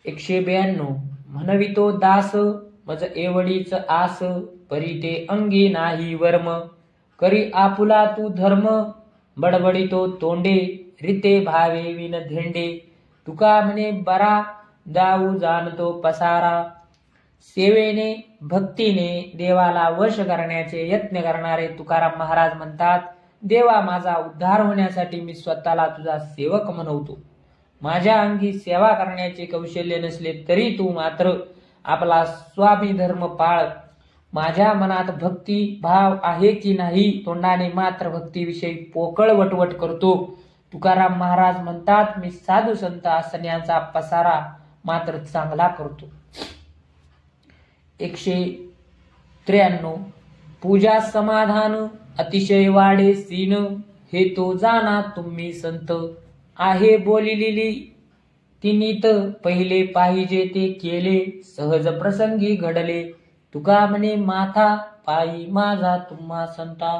192 म्हणवितो दास मज एवढीच आस परी ते अंगी नाही वर्म करी आपुला तू धर्म बडबडितो तोंडे रीते भावे विन धेंडे तुका म्हणे बरा जाऊ जाणतो पसारा सेवेने भक्तीने देवाला वश करण्याचे यत्न करणारे तुकाराम महाराज म्हणतात, देवा माझा उद्धार होण्यासाठी मी स्वतःला तुझा सेवक म्हणवतो. माझ्या अंगी सेवा करण्याचे कौशल्य नसले तरी तू मात्र आपला स्वामी धर्म पाळ. माझ्या मनात भक्ती भाव आहे की नाही, तोंडाने मात्र भक्तीविषयी पोकळ वटवट करतो. तुकाराम महाराज म्हणतात, मी साधू संत असण्याचा पसारा मात्र चांगला करतो. 193 पूजा समाधान अतिशय वाढे सीन हे तो जाना तुम्ही संत आहे बोलिलेली तिनीत पहिले पाहिजे ते केले सहज प्रसंगी घडले तुका म्हणे माथा पायी माझा तुम्हा संता.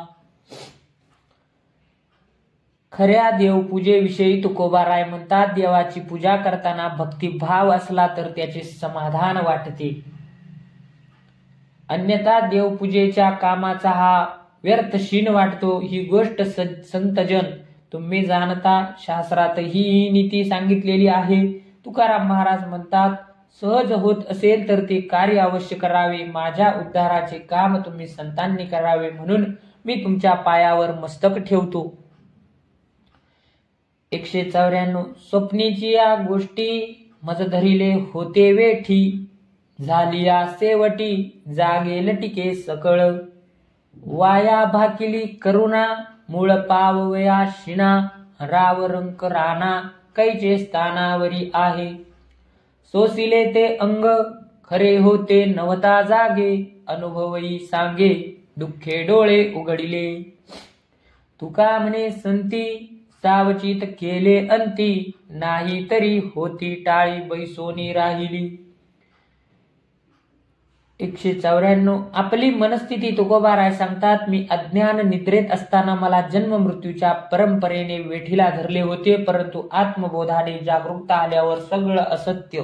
खऱ्या देवपूजेविषयी तुकोबाराय म्हणतात, देवाची पूजा करताना भक्तिभाव असला तर त्याचे समाधान वाटते, अन्यथा देवपूजेच्या कामाचा हा व्यर्थ शीन वाटतो. ही गोष्ट संतजन तुम्ही जाणता, शास्त्रातही ही नीती सांगितलेली आहे. तुकाराम महाराज म्हणतात, सहज होत असेल तर ते कार्य अवश्य करावे. माझ्या उद्धाराचे काम तुम्ही संतांनी करावे म्हणून मी तुमच्या पायावर मस्तक ठेवतो. 194 स्वप्नीची या गोष्टी मज धरिले होते वेठी झाली या सेवटी जागे लटिके सकळ वाया भाकिली करुणा मूळ पावया शिणा राव रंक राणा कैचे स्थानावरी आहे सोसिले ते अंग खरे होते नवता जागे अनुभवई सांगे दुःखे डोळे उघडिले तुका म्हणे संती सावचित केले अंती नाही तरी होती टाळी बैसोनी राहिली. 194 आपली मनस्थिती तुकोबाराय सांगतात, मी अज्ञान निद्रेत असताना मला जन्म मृत्यूच्या परंपरेने वेठीला धरले होते, परंतु आत्मबोधाने जागरूकता आल्यावर सगळं असत्य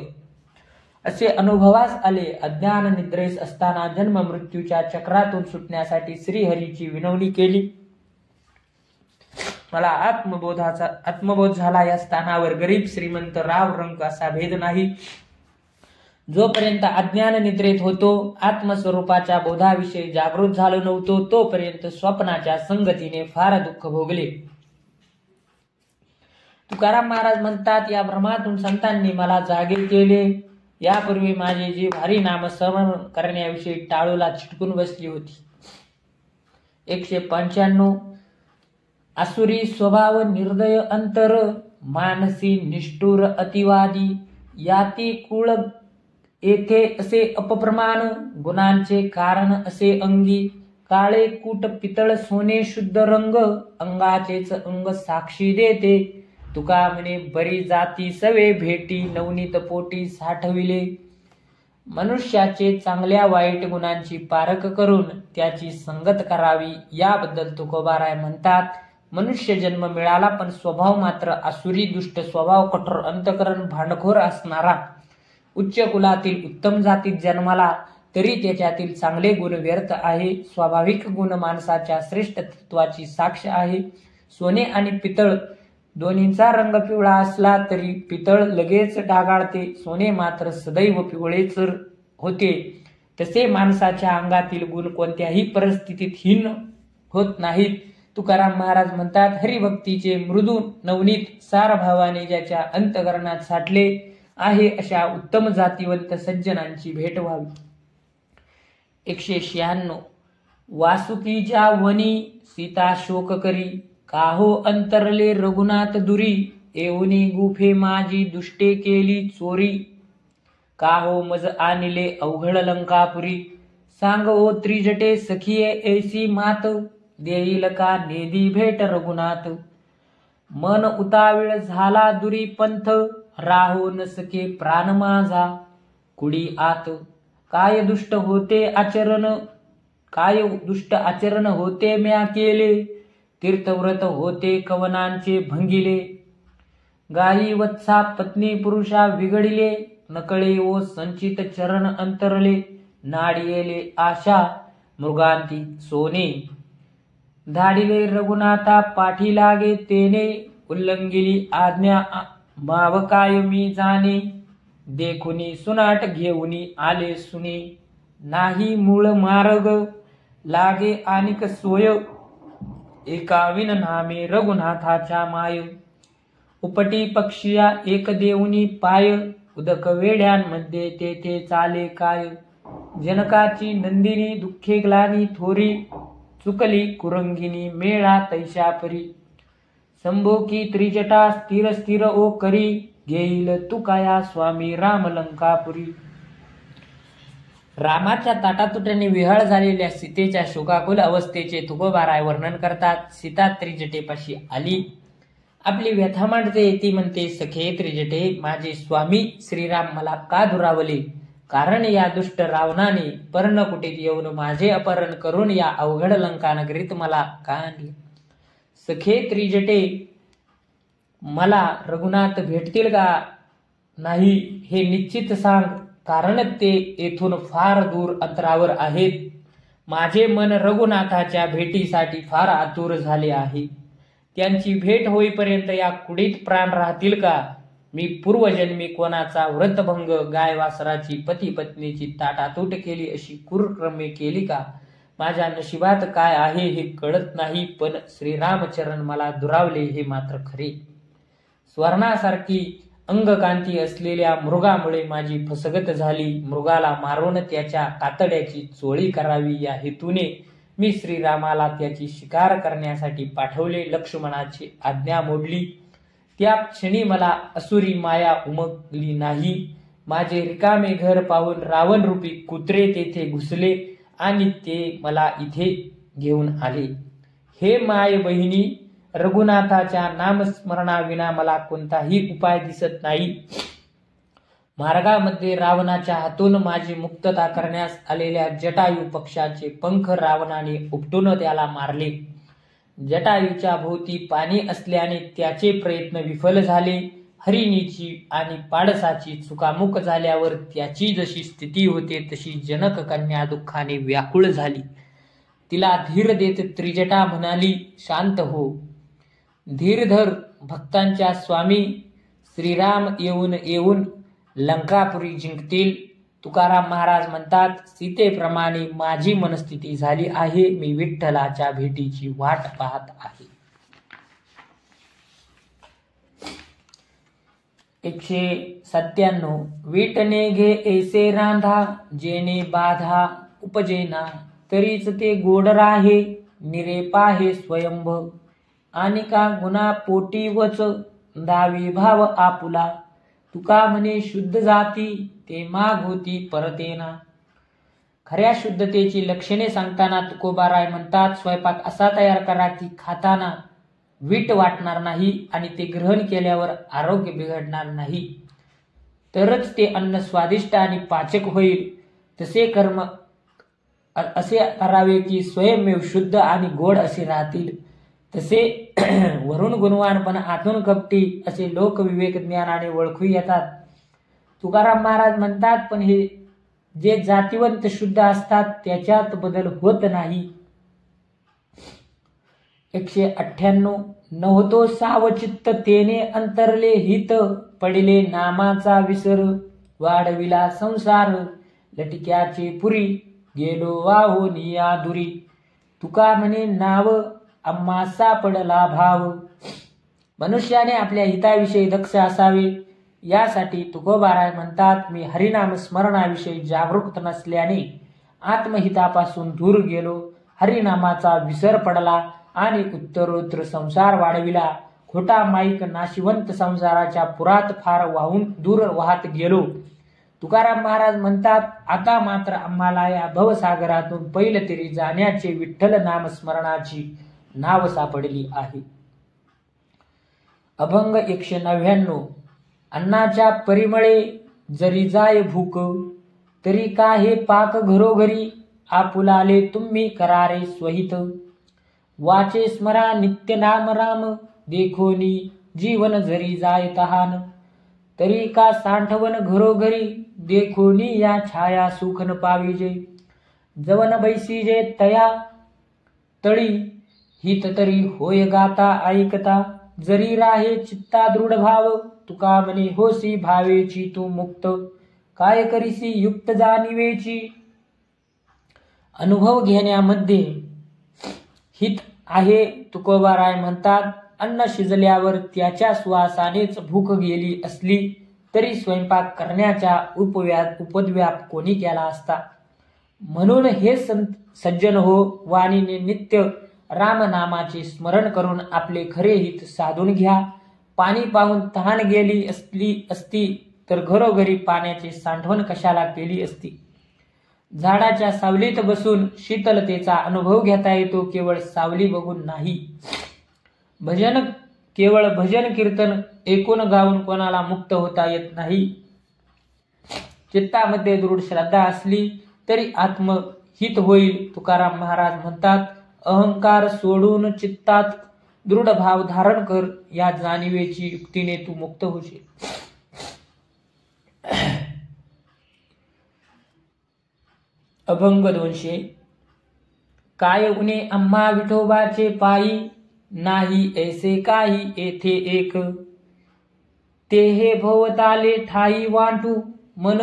असे अनुभवास आले. अज्ञान निद्रेस असताना जन्म मृत्यूच्या चक्रातून सुटण्यासाठी श्रीहरीची विनवणी केली. मला आत्मबोध झाला. या स्थानावर गरीब श्रीमंत राव रंक असा भेद नाही. जोपर्यंत अज्ञान निद्रेत होतो, आत्मस्वरूपाच्या बोधाविषयी जागृत झालो नव्हतो, तोपर्यंत स्वप्नाच्या संगतीने फार दुःख भोगले. तुकाराम महाराज म्हणतात, या भ्रमातून संतांनी मला जागे केले. यापूर्वी माझी जी भारी नाम स्मरण करण्याविषयी टाळूला चिटकून बसली होती. 195 आसुरी स्वभाव निर्दय अंतर मानसी निष्ठुर अतिवादी याती कुळ येथे असे अपप्रमाण गुणांचे कारण असे अंगी काळे कूट पितळ सोने शुद्ध रंग अंगाचेच अंग साक्षी देते तुका म्हणे बरी जाती सवे भेटी नवनीत पोटी साठविले. मनुष्याचे चांगल्या वाईट गुणांची पारख करून त्याची संगत करावी. याबद्दल तुकोबाराय म्हणतात, मनुष्य जन्म मिळाला पण स्वभाव मात्र आसुरी दुष्ट स्वभाव कठोर अंतकरण भांडखोर असणारा. उच्च कुलातील उत्तम जातीत जन्माला तरी त्याच्यातील चांगले गुण व्यर्थ आहे. स्वाभाविक गुण माणसाच्या श्रेष्ठ तत्वाची साक्ष आहे. सोने आणि पितळ दोन्हीचा रंग पिवळा असला तरी पितळ लगेच ढागाळते, सोने मात्र सदैव पिवळेच होते. तसे माणसाच्या अंगातील गुण कोणत्याही परिस्थितीत हीन होत नाहीत. तुकाराम महाराज म्हणतात, हरिभक्तीचे मृदू नवनीत सार भावाने ज्याच्या अंतकरणात साठले आहे अशा उत्तम जातीवंत सज्जनांची भेट व्हावी. 196 वासुकी ज्या वनी सीता शोक करी काहो अंतरले रघुनाथ दुरी येऊनी गुफे माझी दुष्टे केली चोरी काहो मज आणले अवघड लंकापुरी सांग ओ त्रिजटे सखिये ऐसी मात देईल का नेदी भेट रघुनाथ मन उतावीळ झाला दुरी पंथ राहो न सके प्राण माझा कुडी आत काय दुष्ट आचरण होते म्या केले तीर्थव्रत होते कवनांचे भंगिले गायी वत्सा पत्नी पुरुषा बिघडिले नकळे ओ संचित चरण अंतरले, नाडियेले आशा मृगांती सोने. धाडिले रघुनाथा पाठी लागे तेने, उल्लंघिली आज्ञा मावकाय मी जाणे. देखुनी सुनाट घेऊनी आले सुने, नाही मूळ मार्ग लागे आनिक सोय. एका विन नामे रघुनाथाच्या माय, उपटी पक्षिया एक देऊनी पाय. उदक वेड्यांमध्ये तेथे चाले काय, जनकाची नंदिनी दुःखे ग्लानी थोरी. चुकली कुरंगिनी मेळा तैशा परी, संभोकी त्रिजटा स्थिर स्थिर ओ करी. घेईल तुकाया स्वामी राम लंकापुरी. रामाच्या ताटातुट्याने विहळ झालेल्या सीतेच्या शोकाकुल अवस्थेचे तुकोबाराय वर्णन करतात. सीता त्रिजटेपाशी आली, आपली व्यथा मांडते. ती म्हणते, सखे त्रिजटे, माझे स्वामी श्रीराम मला का दुरावले? कारण या दुष्ट रावणाने पर्णकुटीत येऊन माझे अपहरण करून या अवघड लंका नगरीत मला का आणले? सखे त्रिजटे, मला रघुनाथ भेटतील का नाही हे निश्चित सांग, कारण ते येथून फार दूर अंतरावर आहेत. माझे मन रघुनाथाच्या भेटीसाठी फार आतुर झाले आहे. त्यांची भेट होईपर्यंत या कुडीत प्राण राहतील का? मी पूर्वजन्मी कोणाचा व्रतभंग, गाय वासराची पती पत्नीची ताटातूट केली, अशी कुरक्रमे केली का? माझ्या नशिबात काय आहे हे कळत नाही, पण श्रीरामचरण मला दुरावले हे मात्र खरे. स्वर्णासारखी अंगकांती असलेल्या मृगामुळे माझी फसगत झाली. मृगाला मारून त्याच्या कातड्याची चोळी करावी या हेतूने मी श्रीरामाला त्याची शिकार करण्यासाठी पाठवले. लक्ष्मणाची आज्ञा मोडली. त्या क्षणी मला असुरी माया उमगली नाही. माझे रिकामे घर पाहून रावण रूपी कुत्रे तेथे घुसले आणि ते मला इथे घेऊन आले. हे माय बहिणी, रघुनाथाच्या नामस्मरणाविना मला कोणताही उपाय दिसत नाही. मार्गामध्ये रावणाच्या हातून माझी मुक्तता करण्यास आलेल्या जटायू पक्षाचे पंख रावणाने उपटून त्याला मारले. जटायूच्या भोवती पाणी असल्याने त्याचे प्रयत्न विफल झाले. हरिणीची आणि पाडसाची चुकामुक झाल्यावर त्याची जशी स्थिती होते तशी जनक कन्या दुःखाने व्याकुळ झाली. तिला धीर देत त्रिजटा म्हणाली, शांत हो, धीर धर. भक्तांच्या स्वामी श्रीराम येऊन लंकापुरी जिंकतील. तुकाराम महाराज म्हणतात, सीतेप्रमाणे माझी मनस्थिती झाली आहे. मी विठ्ठलाच्या भेटीची वाट पाहत आहे. 197. विटणे घे ऐसे रांधा, जेणे बाधा उपजेना, तरीच ते गोड राहे. निरे पाहे स्वयंभ, आणि का गुणा पोटी वच, दावी भाव आपुला. तुका म्हणे शुद्ध जाती, ते माग होती परतेना. खऱ्या शुद्धतेची लक्षणे सांगताना तुकोबाराय म्हणतात, स्वयंपाक असा तयार करा की खाताना वीट वाटणार नाही आणि ते ग्रहण केल्यावर आरोग्य बिघडणार नाही. तरच ते अन्न स्वादिष्ट आणि पाचक होईल. तसे कर्म असे करावे की स्वयंमेव शुद्ध आणि गोड असे राहतील. तसे वरून गुणवान पण आतून कपटी असे लोक विवेक ज्ञानाने ओळखू येतात. तुकाराम महाराज म्हणतात, पण हे जे जातिवंत शुद्ध असतात त्याच्यात बदल होत नाही. 198. नव्हतो सावचित्त तेने अंतरले हित, पडिले नामाचा विसर, वाढविला संसार. लटक्याचे पुरी, गेलो वाहो निया दुरी. तुका म्हणे नाव, आम्हा सापडला भाव. मनुष्याने आपल्या हिताविषयी दक्ष असावे. यासाठी तुकोबाराय म्हणतात, मी हरिनाम स्मरणाविषयी जागरूक नसल्याने आत्महितापासून दूर गेलो. हरिनामाचा विसर पडला आणि उत्तरोत्तर संसार वाढविला. खोटा माईक नाशिवंत संसाराच्या पुरात फार वाहून दूर वाहत गेलो. तुकाराम महाराज म्हणतात, आता मात्र आम्हाला या भवसागरातून पैलतीरी जाण्याचे विठ्ठल नामस्मरणाची नाव सापडली आहे. अभंग 199. अन्नाच्या परिमळे जरी जाय भूक, तरी का हे पाक घरोघरी, आपुलाले तुम्ही करारे स्वहित. वाचे स्मरा नित्य नाम राम, देखोनी जीवन जरी जाय तहान. तरी का सांठवन घरोघरी, देखोनी या छाया सुख न पाविजे. जवन बैसीजे तया तळी, हित तरी होय गाता ऐकता. जरी राहे चित्ता दृढ भाव, तुका म्हणे होसी भावेची तू मुक्त. काय करीसी युक्त जाणीवेची, अनुभव घेण्यामध्ये हित आहे. तुकोबाराय म्हणतात, अन्न शिजल्यावर त्याच्या सुवासानेच भूक गेली असली तरी स्वयंपाक करण्याचा उपद्व्याप कोणी केला असता. म्हणून हे सज्जन हो, वाणीने नित्य रामनामाचे स्मरण करून आपले खरे हित साधून घ्या. पाणी पाहून तहान गेली असती तर घरोघरी पाण्याचे सांठवण कशाला केली असती. झाडाच्या सावलीत बसून शीतलतेचा अनुभव घेता येतो, केवळ सावली बघून नाही. केवळ भजन कीर्तन ऐकून गाऊन कोणाला मुक्त होता येत नाही. चित्तामध्ये दृढ श्रद्धा असली तरी आत्महित होईल. तुकाराम महाराज म्हणतात, अहंकार सोडून चित्तात दृढ भाव धारण कर, या जाणीवेची युक्तीने तू मुक्त होशील. अभंग 200. काय उणे आम्हा विठोबाचे पायी, नाही ऐसे काही येथे एक. ते हे भोवताले ठाई वाटू, मन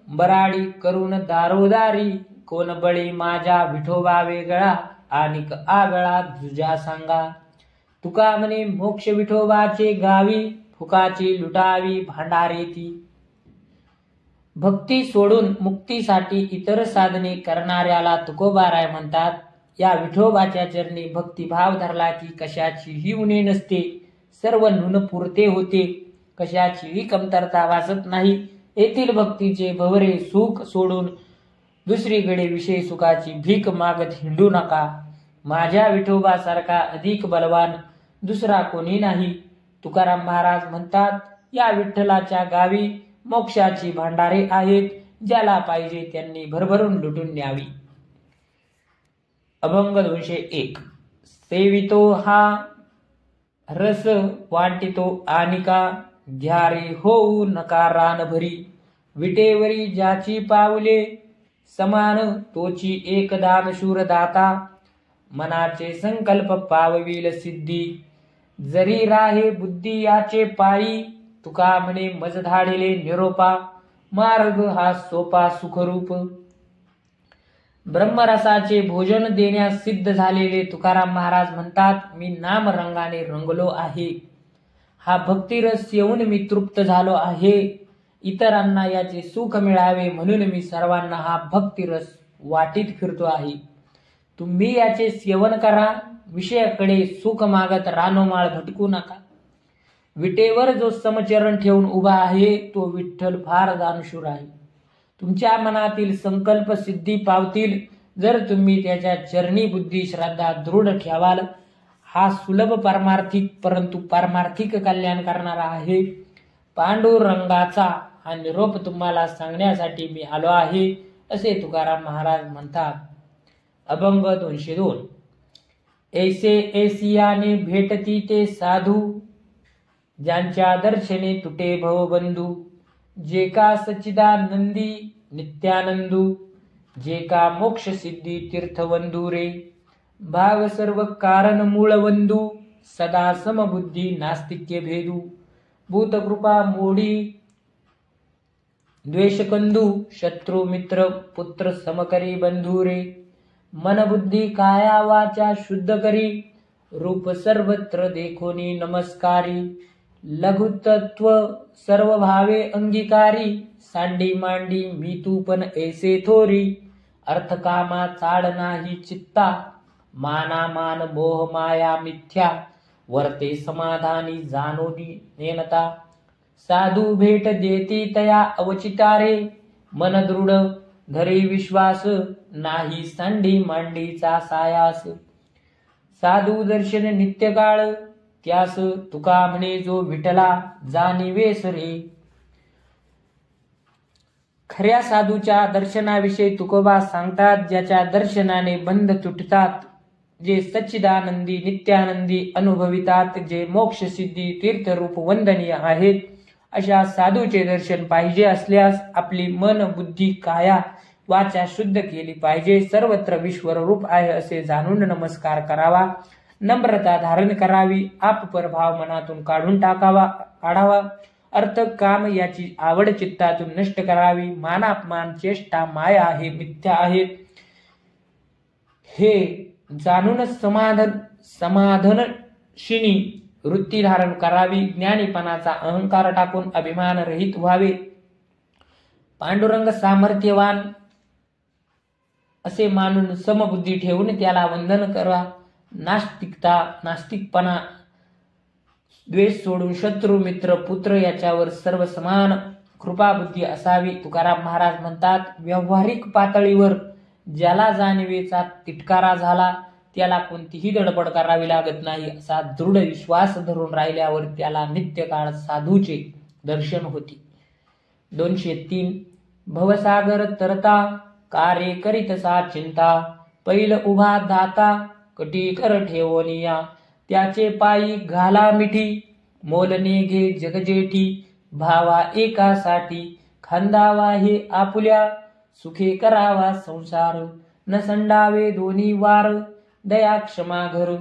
बराडी करून दारोदारी. कोण बळी माझ्या विठोबा वेगळा, आणिक आगळा जुजा सांगा. तुका म्हणे मोक्ष विठोबाचे गावी, फुकाची लुटावी भांडारे ती. भक्ती सोडून मुक्तीसाठी इतर साधने करणाऱ्याला तुकोबाराय म्हणतात, या विठोबाच्या चरणी भक्तिभाव धरला की कशाचीही उणे नसते. सर्व नुन पुरते होते, कशाचीही कमतरता वासत नाही. येथील भक्तीचे भवरे सुख सोडून दुसरीकडे विषय सुखाची भीक मागत हिंडू नका. माझ्या विठोबासारखा अधिक बलवान दुसरा कोणी नाही. तुकाराम महाराज म्हणतात, या विठ्ठलाच्या गावी मोक्षाची भांडारे आहेत. ज्याला पाहिजे त्यांनी भरभरून लुटून न्यावी. अभंग 201. सेवितो हा रस, वाटितो आनिका. घ्यारे होऊ नका रान भरी, विटेवरी ज्याची पावले. समान तोची एक दानशूर दाता, मनाचे संकल्प पावविल सिद्धी. जरी राहे बुद्धी याचे पायी, तुका म्हणे मज धाडिले निरोपा. मार्ग हा सोपा सुखरूप. ब्रह्मरसाचे भोजन देण्यास सिद्ध झालेले तुकाराम महाराज म्हणतात, मी नाम रंगाने रंगलो आहे. हा भक्तिरस येऊन मी तृप्त झालो आहे. इतरांना याचे सुख मिळावे म्हणून मी सर्वांना हा भक्तिरस वाटीत फिरतो आहे. तुम्ही याचे सेवन करा, विषयाकडे सुख मागत रानोमाळ भटकू नका. विटेवर जो समचरण ठेवून उभा आहे तो विठ्ठल फार दानशूर आहे. तुमच्या मनातील संकल्प सिद्धी पावतील जर तुम्ही त्याच्या चरणी बुद्धी श्रद्धा दृढ ठेवाल. हा सुलभ पारमार्थिक परंतु पारमार्थिक कल्याण करणारा आहे. पांडुरंगाचा हा निरोप तुम्हाला सांगण्यासाठी मी आलो आहे, असे तुकाराम महाराज म्हणतात. अभंग 202. ऐसे ऐसियाने भेटती ते साधू, ज्यांच्या दर्शने तुटे भवबंधू. जे का सच्चिदानंदी नित्यानंदू, जे का मोक्ष सिद्धी तीर्थवंदू रे. भाव सर्व कारण मूळ वंदू, सदा समबुद्धी नास्तिक्य भेदू. भूतकृपा मोडी द्वेषकंदू, शत्रु मित्र पुत्र समकरी बंधू रे. मन बुद्धी काया वाचा शुद्ध करी, रूप सर्वत्र देखोनी नमस्कारी. लघुतत्व सर्व भावे अंगीकारी, सांडी मांडी मी तू पण ऐसे थोरी. अर्थ कामा चाड नाही चित्ता, माना मान मोह माया मिथ्या. वर्ते समाधानी जाणोनी नेनता, साधू भेट देती तया अवचितारे. मन दृढ धरी विश्वास, नाही सांडी मांडीचा सायास. साधू दर्शन नित्य काळ, त्यास तुका म्हणे जो विठला जाणीवेस रे. खऱ्या साधूच्या दर्शनाविषयी तुकोबा सांगतात, ज्याच्या दर्शनाने बंध तुटतात, जे सच्चिदानंदी नित्यानंदी अनुभवितात, जे मोक्ष सिद्धी तीर्थरूप वंदनीय आहेत. अशा साधूचे दर्शन पाहिजे असल्यास आपली मन बुद्धी काया वाचा शुद्ध केली पाहिजे. सर्वत्र विश्वरूप आहे असे जाणून नमस्कार करावा. नम्रता धारण करावी. आपपर भाव मनातून काढून काढावा. अर्थ काम याची आवड चित्तातून नष्ट करावी. मानापमान चेष्टा माया आहे, मिथ्या आहे हे जाणून समाधानशिनी वृत्ती धारण करावी. ज्ञानीपणाचा अहंकार टाकून अभिमान रहित व्हावे. पांडुरंग सामर्थ्यवान असे मानून समबुद्धी ठेवून त्याला वंदन करा. नास्तिकपणा द्वेष सोडून शत्रू मित्र पुत्र याच्यावर सर्व समान कृपाबुद्धी असावी. तुकाराम महाराज म्हणतात, व्यावहारिक पातळीवर ज्याला जाणीवेचा तिटकारा झाला त्याला कोणतीही धडपड करावी लागत नाही. असा दृढ विश्वास धरून राहिल्यावर त्याला नित्यकाळ साधूचे दर्शन होते. 203 भवसागर तरता कार्य करीतसा चिंता पैल उभा दाता कटी कर ठेवनिया त्याचे पायी घाला मिठी मोलने घे जगजेठी भावा एकासाठी खांदावा हे आपुल्या सुखे करावा संसार न संडावे दोन्ही वार दया क्षमा घर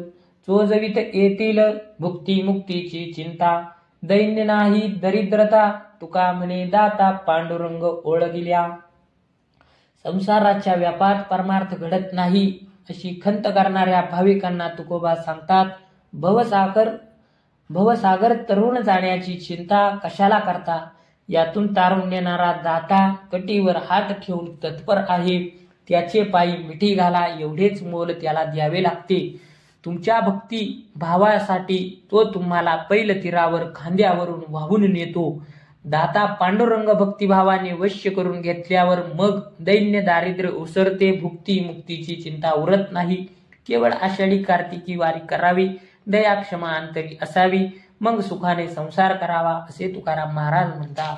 चोजवित येतील भुक्ती मुक्तीची चिंता दैन्य नाही दरिद्रता तुका म्हणे दाता पांडुरंग ओळखिल्या. संसाराच्या व्यापात परमार्थ घडत नाही अशी खंत करणाऱ्या भाविकांना तुकोबा सांगतात, भवसागर तरुण जाण्याची चिंता कशाला करता. यातून तारून नेणारा दाता कटीवर हात ठेवून तत्पर आहे. त्याचे पायी मिठी घाला एवढेच मोल त्याला द्यावे लागते. तुमच्या भक्ती भावासाठी तो तुम्हाला पैल तीरावर खांद्यावरून वाहून नेतो. दाता पांडुरंग भक्तिभावाने वश्य करून घेतल्यावर मग दैन्य दारिद्र्य उसरते. भुक्ती मुक्तीची चिंता उरत नाही. केवळ आषाढी कार्तिकी वारी करावी. दया क्षमा अंतरी असावी. मग सुखाने संसार करावा असे तुकाराम महाराज म्हणतात.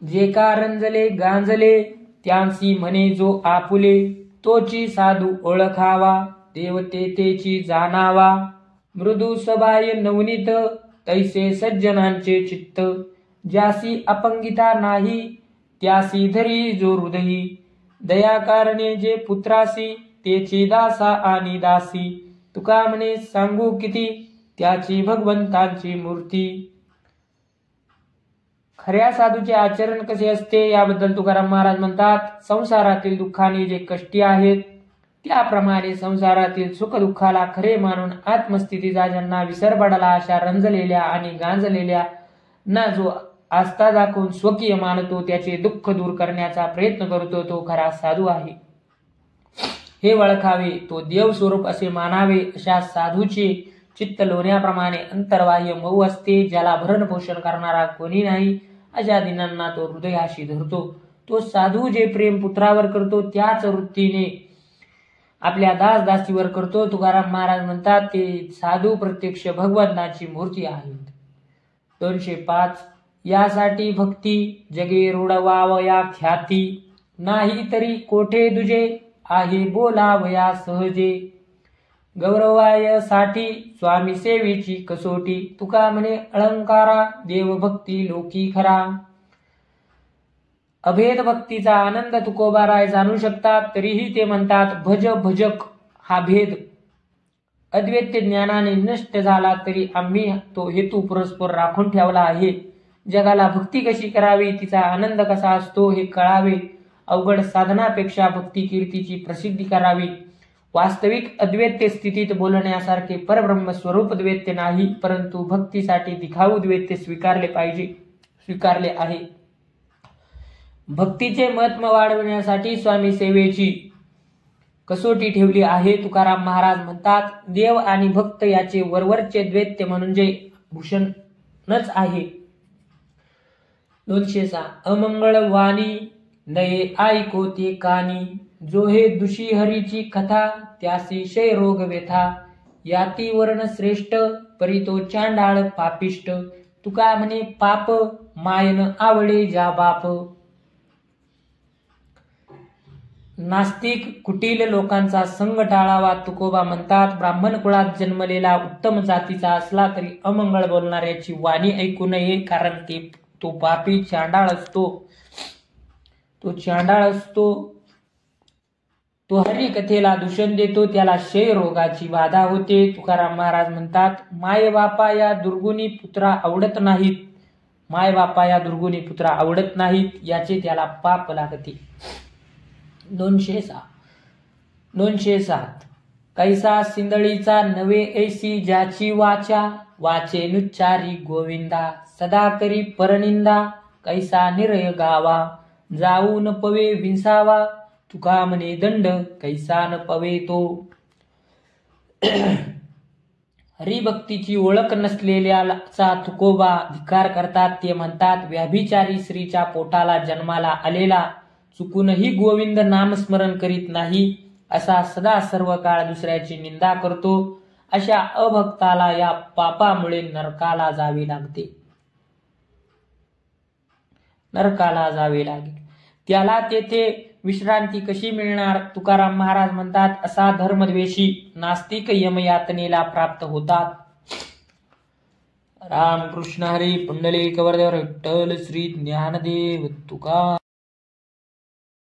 जे का रंजले गांजले त्यांसी म्हणे जो आपुले तोची साधू ओळखावा देवतेची जाणावा. मृदू सबाय नवनीत तैसे सज्जनांचे चित्त ज्यासी अपंगिता नाही त्यासी धरी जो हृदयी दया कारणे जे पुत्रासी तेची दासा आणि दासी तुका म्हणे सांगू किती त्याची भगवंतांची मूर्ती. खऱ्या साधूचे आचरण कसे असते याबद्दल तुकाराम महाराज म्हणतात, संसारातील दुःखाने जे कष्टी आहेत त्याप्रमाणे संसारातील सुख दुःखाला खरे मानून आत्मस्थितीचा ज्यांना विसर पडला अशा रंजलेल्या आणि गांजलेल्या ना जो आस्था दाखवून स्वकीय मानतो त्याचे दुःख दूर करण्याचा प्रयत्न करतो तो खरा साधू आहे हे ओळखावे. तो देव स्वरूप असे मानावे. अशा साधूचे चित्त लोण्याप्रमाणे अंतर्बाह्य मऊ असते. ज्याला भरण पोषण करणारा कोणी नाही अशा दिनांना तो हृदयाशी धरतो. तो साधू जे प्रेम पुत्रावर करतो त्याच वृत्तीने आपल्या दास दासीवर करतो. तुकाराम महाराज म्हणतात ते साधू प्रत्यक्ष भगवंताची मूर्ती आहेत. 205 यासाठी भक्ती जगे रुडवावया ख्याती नाही तरी कोठे दुजे आहे बोलावया सहजे गौरवाय साठी स्वामी सेवेची कसोटी तुका म्हणे अलंकारा देवभक्ती लोकी खरा. अभेद भक्तीचा आनंद तुकोबाराय जाणू शकतात तरीही ते म्हणतात भज भजक हा भेद अद्वैत ज्ञानाने नष्ट झाला तरी आम्ही तो हेतू परस्पर राखून ठेवला आहे. जगाला भक्ती कशी करावी तिचा आनंद कसा असतो हे कळावे. अवघड साधनापेक्षा भक्ती कीर्तीची प्रसिद्धी करावी. वास्तविक अद्वैत स्थितीत बोलण्यासारखे परब्रह्म स्वरूप द्वैत्य नाही परंतु भक्तीसाठी दिखाऊ द्वैत्य स्वीकारले आहे. भक्तीचे महत्त्व वाढवण्यासाठी स्वामी सेवेची कसोटी ठेवली आहे. तुकाराम महाराज म्हणतात देव आणि भक्त याचे वरवरचे द्वैत्य म्हणजे भूषणच आहे. 206 अमंगळ वाणी नये ऐको ते कानी जो हे दुषी हरीची कथा त्यासी क्षय रोग व्यथा याती वर्ण श्रेष्ठ परितो चांडाळ पापिष्ट तुका म्हणे पाप मायन आवडे जा बाप. नास्तिक कुटील लोकांचा संग टाळावा. तुकोबा म्हणतात, ब्राह्मण कुळात जन्मलेला उत्तम जातीचा असला तरी अमंगळ बोलणाऱ्याची वाणी ऐकू नये, कारण तो पापी चांडाळ असतो. तो हरिकथेला दूषण देतो, त्याला क्षय रोगाची बाधा होते. तुकाराम महाराज म्हणतात, माय बापा या दुर्गुणी पुत्रा आवडत नाहीत, याचे त्याला पाप लागते. 207 कैसा सिंदळीचा नवे ऐसी ज्याची वाचा, वाचेनुच्चारी गोविंदा सदा करी परनिंदा. कैसा निरय गावा, जाऊ न पवे विंसावा, तुका म्हणे दंड कैसा न पवे तो. हरिभक्तीची ओळख नसलेल्याचा तुकोबा धिक्कार करतात. ते म्हणतात, व्याभिचारी स्त्रीच्या पोटाला जन्माला आलेला चुकूनही गोविंद नामस्मरण करीत नाही, असा सदा सर्व काळ दुसऱ्याची निंदा करतो. अशा अभक्ताला या पापामुळे नरकाला जावे लागेल. त्याला तेथे विश्रांती कशी मिळणार? तुकाराम महाराज म्हणतात, असा धर्मद्वेषी नास्तिक यमयातनेला प्राप्त होतात. रामकृष्ण हरी. पुंडलिक वरदेवर विठ्ठल श्री ज्ञानदेव तुका.